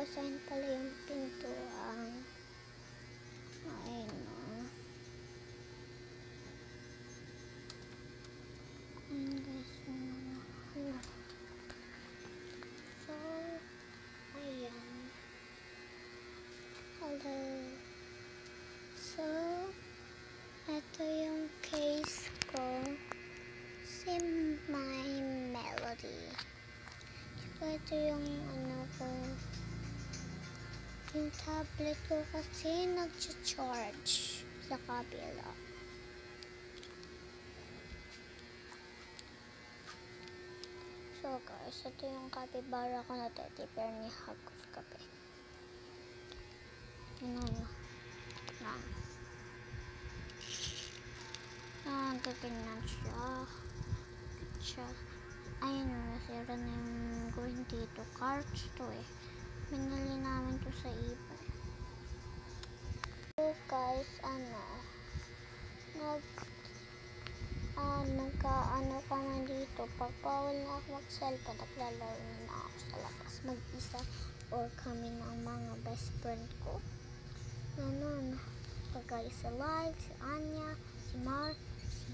guys, ayun pala yung pintuan. Ayun o. Ayun guys, so, ayan. Hello. So, ito yung case ko. Si My Melody. So, ito yung ano ko. Yung tablet ko kasi nag-charge sa kabila. So guys, ito yung capybara ko na teddy bear ni Hug of Kape. Ano na. Gaganyan siya. Ayun, nasira na yung green dito. Cards to eh. Binili namin to sa eBay. So guys, nagka-ano kami dito. Pag bawal na ako mag-cellphone, naglalaro na ako sa labas mag-isa or kami ng mga best friend ko. Ganun. Pagka si Light, si Anya, si Mark, si